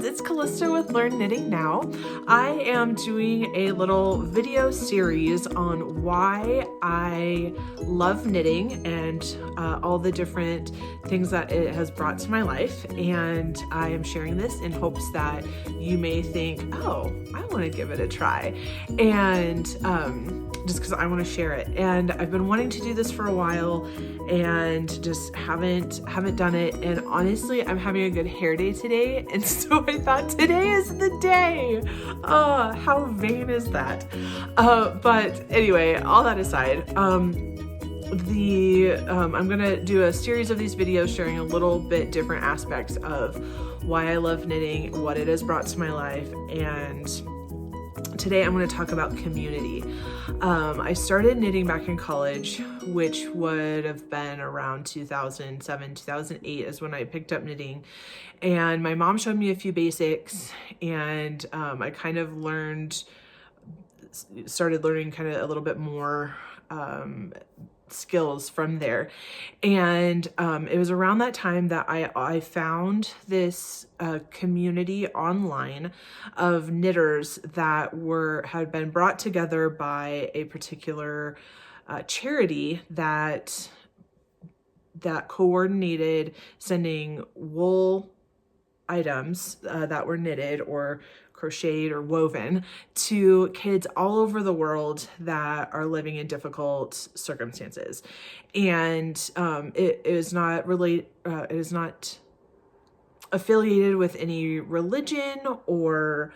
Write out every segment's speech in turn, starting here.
it's Callista with Learn Knitting Now. I am doing a little video series on why I love knitting and all the different things that it has brought to my life. And I am sharing this in hopes that you may think, oh, I want to give it a try. And just because I want to share it. And I've been wanting to do this for a while and just haven't done it. And honestly, I'm having a good hair day today. And so I thought today is the day. How vain is that? But anyway, all that aside, I'm gonna do a series of these videos sharing a little bit different aspects of why I love knitting, what it has brought to my life, and today I'm going to talk about community. I started knitting back in college, which would have been around 2007, 2008 is when I picked up knitting. And my mom showed me a few basics, and I kind of started learning kind of a little bit more skills from there. And it was around that time that I found this community online of knitters that had been brought together by a particular charity that coordinated sending wool items that were knitted or crocheted or woven to kids all over the world that are living in difficult circumstances. And it is not affiliated with any religion or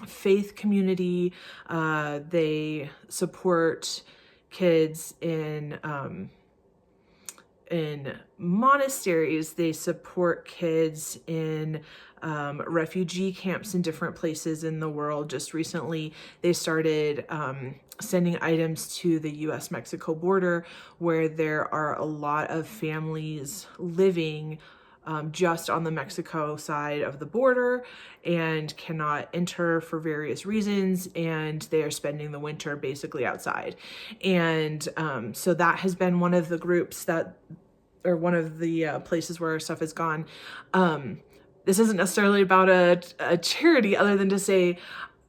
faith community. They support kids in monasteries. They support kids in refugee camps in different places in the world. Just recently, they started sending items to the US-Mexico border, where there are a lot of families living just on the Mexico side of the border and cannot enter for various reasons, and they are spending the winter basically outside. And so that has been one of the groups one of the places where our stuff has gone. This isn't necessarily about a charity, other than to say,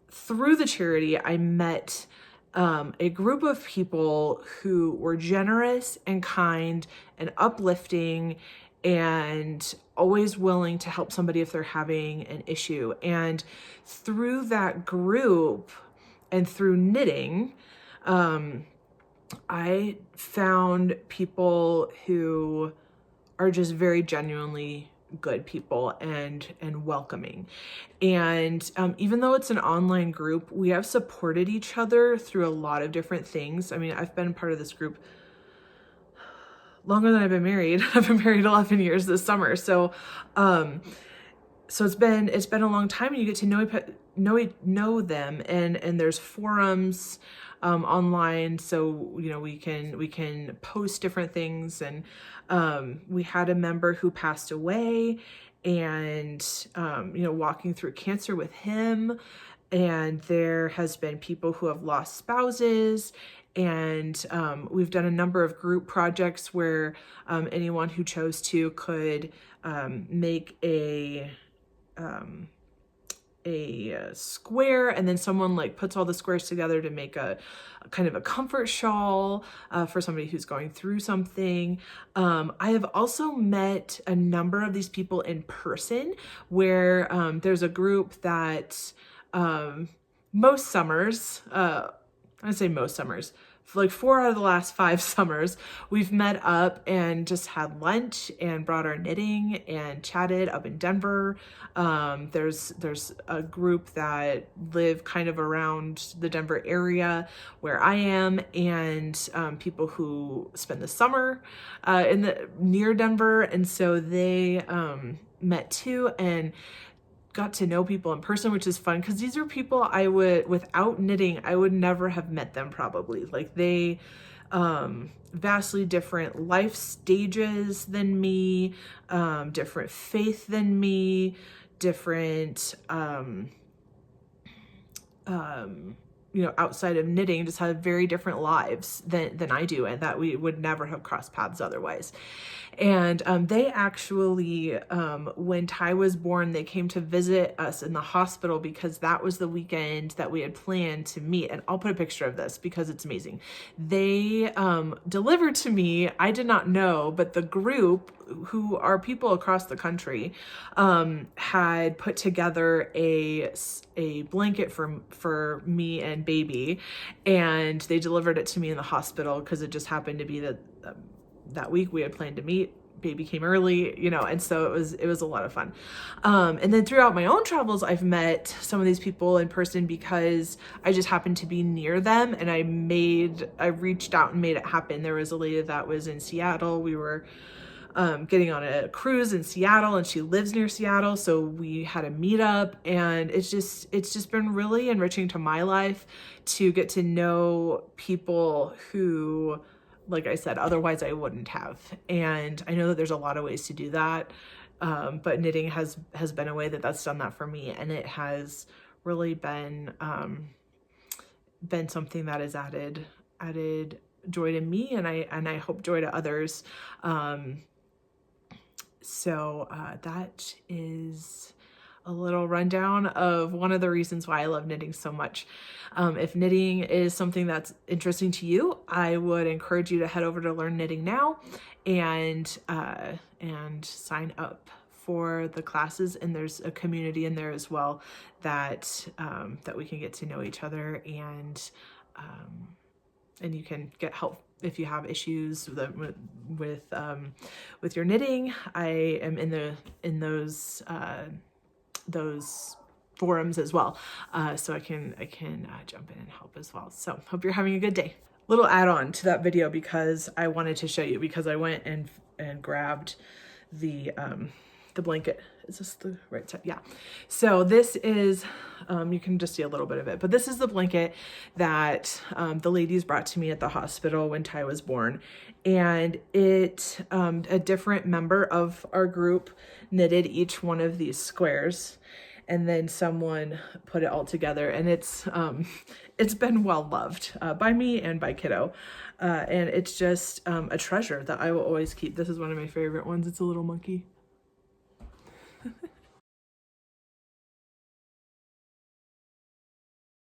through the charity, I met a group of people who were generous and kind and uplifting and always willing to help somebody if they're having an issue. And through that group and through knitting, I found people who are just very genuinely good people and welcoming. And even though it's an online group, we have supported each other through a lot of different things. I mean, I've been part of this group longer than I've been married. I've been married 11 years this summer. So it's been a long time, and you get to know them, and there's forums online, so we can post different things. And we had a member who passed away, and walking through cancer with him, and there has been people who have lost spouses. And we've done a number of group projects where anyone who chose to could make a square, and then someone puts all the squares together to make a kind of a comfort shawl for somebody who's going through something. I have also met a number of these people in person, where there's a group that most summers, I say most summers, for 4 out of the last 5 summers, we've met up and just had lunch and brought our knitting and chatted up in Denver. There's a group that live kind of around the Denver area where I am, and people who spend the summer near Denver. And so they met too, and got to know people in person, which is fun, because these are people without knitting, I would never have met them probably. They vastly different life stages than me, different faith than me, different you know, outside of knitting, just have very different lives than I do, and that we would never have crossed paths otherwise. And they actually, when Ty was born, they came to visit us in the hospital because that was the weekend that we had planned to meet. And I'll put a picture of this because it's amazing. They delivered to me, I did not know, but the group, who are people across the country, had put together a blanket for me and baby, and they delivered it to me in the hospital because it just happened to be that that week we had planned to meet. Baby came early, you know, and so it was a lot of fun. And then throughout my own travels, I've met some of these people in person because I just happened to be near them, and I reached out and made it happen. There was a lady that was in Seattle. We were getting on a cruise in Seattle, and she lives near Seattle, so we had a meetup, and it's just been really enriching to my life to get to know people who, like I said, otherwise I wouldn't have. And I know that there's a lot of ways to do that, but knitting has been a way that's done that for me, and it has really been something that has added joy to me, and I hope joy to others. So that is a little rundown of one of the reasons why I love knitting so much. If knitting is something that's interesting to you, I would encourage you to head over to Learn Knitting Now and sign up for the classes. And there's a community in there as well that we can get to know each other, and you can get help if you have issues with your knitting. I am in those forums as well, so I can jump in and help as well. So hope you're having a good day. Little add-on to that video, because I wanted to show you, because I went and grabbed the blanket. Is this the right side? Yeah. So this is, you can just see a little bit of it, but this is the blanket that the ladies brought to me at the hospital when Ty was born. And it, a different member of our group knitted each one of these squares, and then someone put it all together, and it's been well loved by me and by Kiddo. And it's just a treasure that I will always keep. This is one of my favorite ones. It's a little monkey.